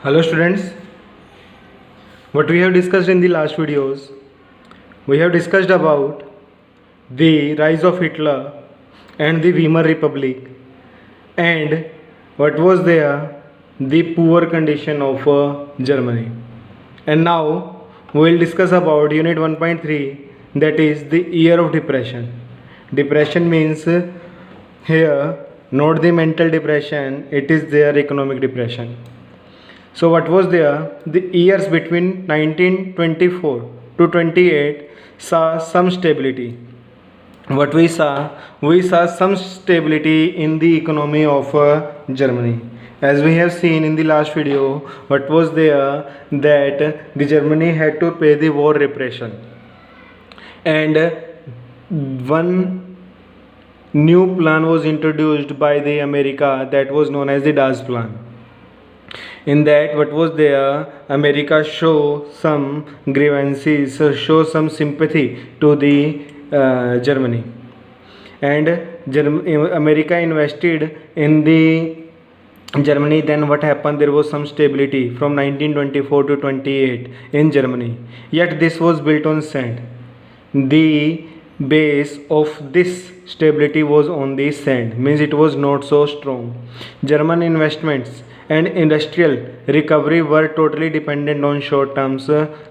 Hello students, what we have discussed in the last videos, we have discussed about the rise of Hitler and the Weimar Republic and what was there the poor condition of Germany. And now we will discuss about unit 1.3, that is the year of depression. Depression means here not the mental depression, it is their economic depression. So what was there? The years between 1924 to 28 saw some stability. What we saw? We saw some stability in the economy of Germany. As we have seen in the last video, what was there? That the Germany had to pay the war reparation. And one new plan was introduced by the America, that was known as the DAS plan. In that, what was there? America show some grievances, show some sympathy to the Germany, and America invested in the Germany. Then what happened? There was some stability from 1924 to 28 in Germany. Yet this was built on sand. The base of this stability was on the sand, means it was not so strong. German investments and industrial recovery were totally dependent on short-term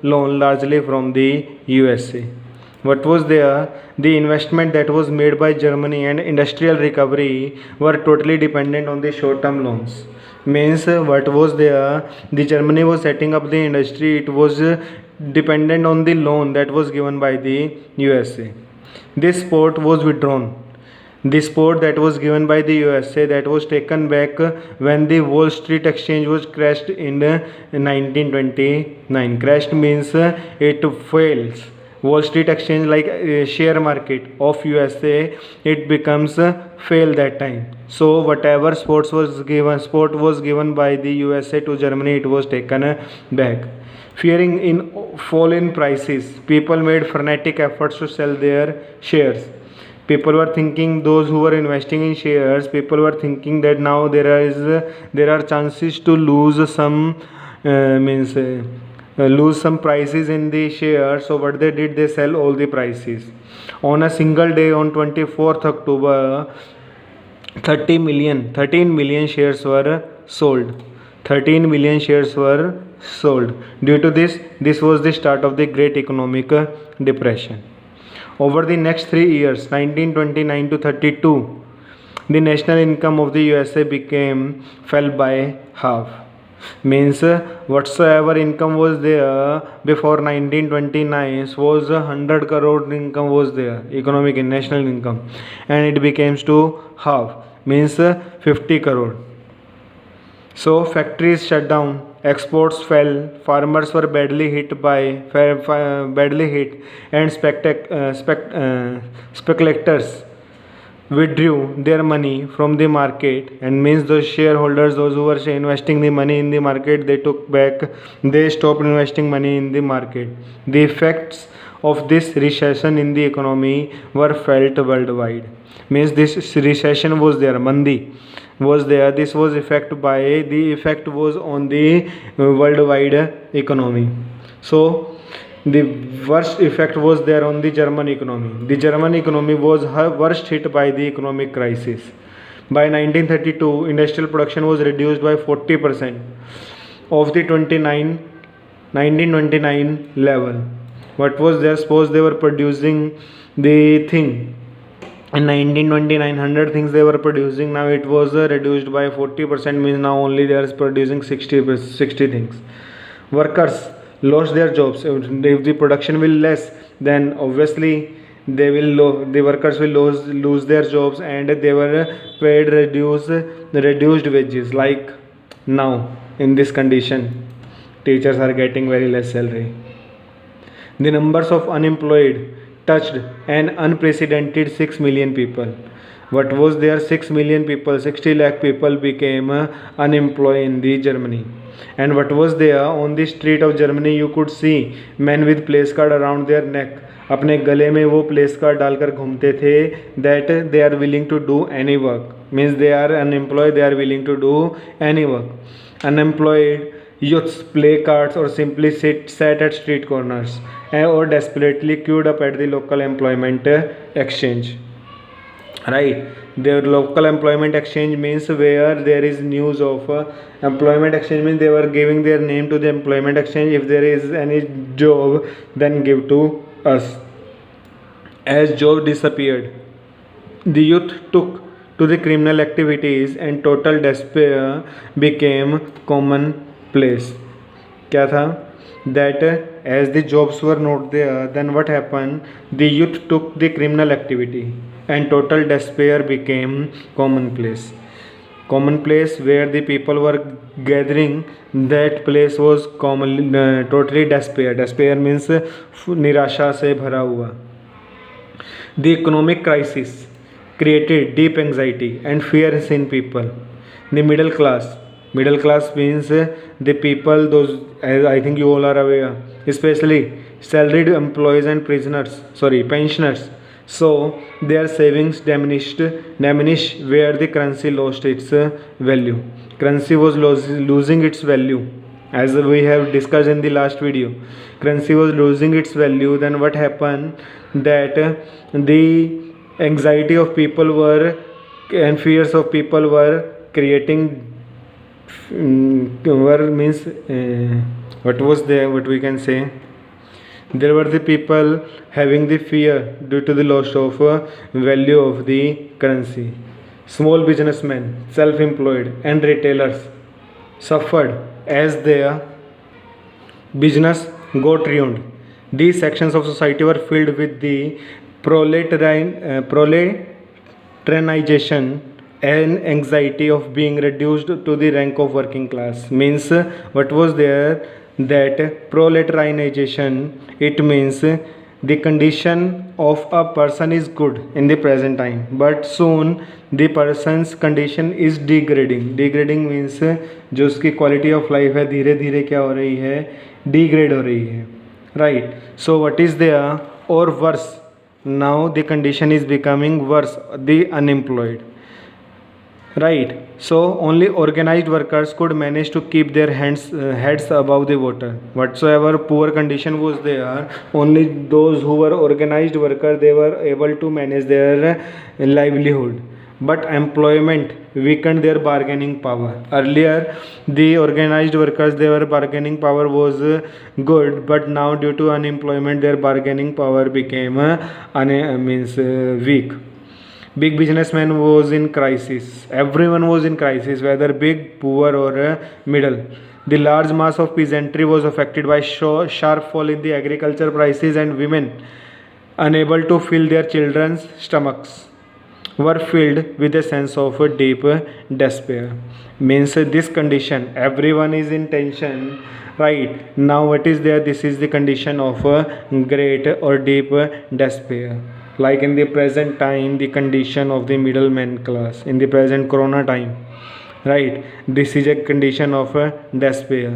loan, largely from the USA. What was there? The investment that was made by Germany and industrial recovery were totally dependent on the short-term loans. Means what was there? The Germany was setting up the industry. It was dependent on the loan that was given by the USA. This support was withdrawn. The support that was given by the USA, that was taken back when the Wall Street Exchange was crashed in 1929. Crashed means it fails. Wall Street Exchange, like share market of USA, it becomes fail that time. So whatever support was given by the USA to Germany, it was taken back. Fearing in fall in prices, people made frenetic efforts to sell their shares. People were thinking, those who were investing in shares, people were thinking that now there are chances to lose some lose some prices in the shares. So what they did, they sell all the prices on a single day. On 24th October, 13 million shares were sold. 13 million shares were sold. Due to this was the start of the great economic depression. Over the next 3 years, 1929 to 32, the national income of the USA fell by half. Means whatsoever income was there before 1929 was 100 crore income was there, economic and national income, and it became to half, means 50 crore. So factories shut down, exports fell, farmers were badly hit, and speculators withdrew their money from the market, and means those shareholders, those who were investing the money in the market, they stopped investing money in the market. The effects of this recession in the economy were felt worldwide. Means this recession was there, mandi was there. This was effect was on the worldwide economy. So the worst effect was there on the German economy. The German economy was worst hit by the economic crisis. By 1932, industrial production was reduced by 40% of the 1929 level. What was there? Suppose they were producing the thing in 1929, 100 things they were producing. Now it was reduced by 40%, means now only they are producing 60 things. Workers lost their jobs. If the production will less, then obviously the workers will lose their jobs, and they were paid reduced wages. Like now in this condition, teachers are getting very less salary. The numbers of unemployed touched an unprecedented 6 million people. What was there? 6 million people, 60 lakh people became unemployed in the Germany. And what was there? On the street of Germany you could see men with place card around their neck. अपने गले में वो place card डालकर घूमते थे, that they are willing to do any work. Means they are unemployed, they are willing to do any work. Unemployed Youths play cards or simply sat at street corners or desperately queued up at the local employment exchange. Right, their local employment exchange means where there is news of employment exchange means they were giving their name to the employment exchange. If there is any job, then give to us. As job disappeared, the youth took to the criminal activities and total despair became commonplace. क्या था? That as the jobs were not there, then what happened? The youth took the criminal activity and total despair became commonplace. Commonplace where the people were gathering, that place was totally despair. Despair means निराशा से भरा हुआ. The economic crisis created deep anxiety and fears in people. The middle class. Middle class means the people, those, as I think you all are aware, especially salaried employees and pensioners. So their savings diminished where the currency lost its value. Currency was losing its value. As we have discussed in the last video, currency was losing its value. Then what happened? That the anxiety of people were and fears of people were creating means what was there, what we can say, there were the people having the fear due to the loss of value of the currency. Small businessmen, self-employed and retailers suffered as their business got ruined. These sections of society were filled with the proletarianization and anxiety of being reduced to the rank of working class. Means what was there? That proletarianization, it means the condition of a person is good in the present time, but soon the person's condition is degrading means जो उसकी quality of life है धीरे धीरे क्या हो रही है, degrade हो रही है. Right, so what is there? Or worse, now the condition is becoming worse, the unemployed. Right, so only organized workers could manage to keep their heads above the water. Whatsoever poor condition was there, only those who were organized workers, they were able to manage their livelihood. But employment weakened their bargaining power. Earlier, the organized workers, their bargaining power was good, but now due to unemployment, their bargaining power became weak. Big businessman was in crisis. Everyone was in crisis, whether big, poor or middle. The large mass of peasantry was affected by sharp fall in the agriculture prices, and women, unable to fill their children's stomachs, were filled with a sense of deep despair. Means this condition, everyone is in tension. Right, now what is there? This is the condition of great or deep despair. Like in the present time, the condition of the middleman class in the present corona time. Right, this is a condition of despair.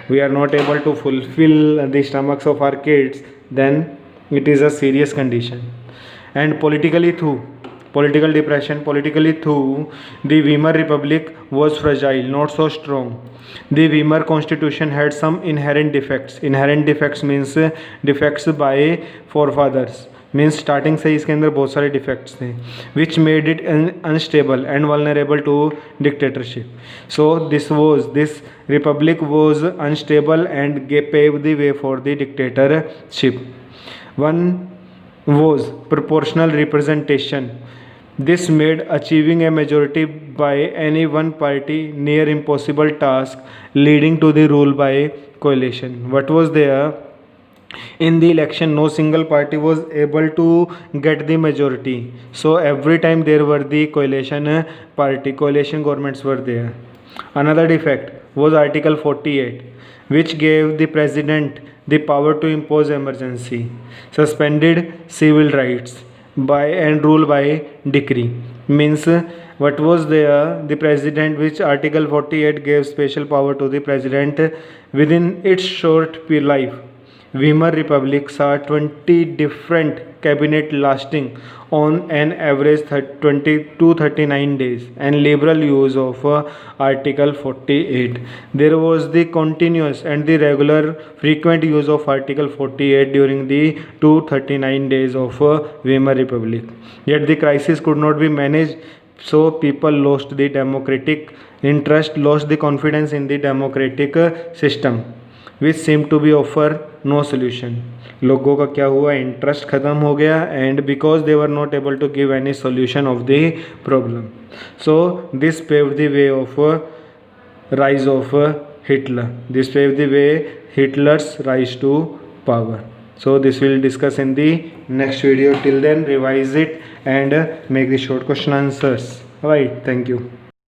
We are not able to fulfill the stomachs of our kids, then it is a serious condition. And politically too, political depression, the Weimar Republic was fragile, not so strong. The Weimar constitution had some inherent defects. Inherent defects means defects by forefathers. Means starting से इसके अंदर बहुत सारे defects थे which made it unstable and vulnerable to dictatorship. So this republic was unstable and pave the way for the dictatorship. One was proportional representation. This made achieving a majority by any one party near impossible task, leading to the rule by coalition. What was there? In the election, no single party was able to get the majority. So every time there were the coalition governments were there. Another defect was Article 48, which gave the president the power to impose emergency, suspended civil rights by and rule by decree. Means what was there? The president, which Article 48 gave special power to the president within its short life. Weimar Republic saw 20 different cabinet lasting on an average 20 to 39 days and liberal use of Article 48. There was the continuous and the regular frequent use of Article 48 during the 239 days of Weimar Republic. Yet the crisis could not be managed, so people lost the democratic interest, lost the confidence in the democratic system, which seemed to be offer no solution. लोगों का क्या हुआ, interest ख़त्म हो गया, and because they were not able to give any solution of the problem. So this paved the way of rise of Hitler. This paved the way Hitler's rise to power. So this we'll discuss in the next video. Till then, revise it and make the short question answers. Alright, thank you.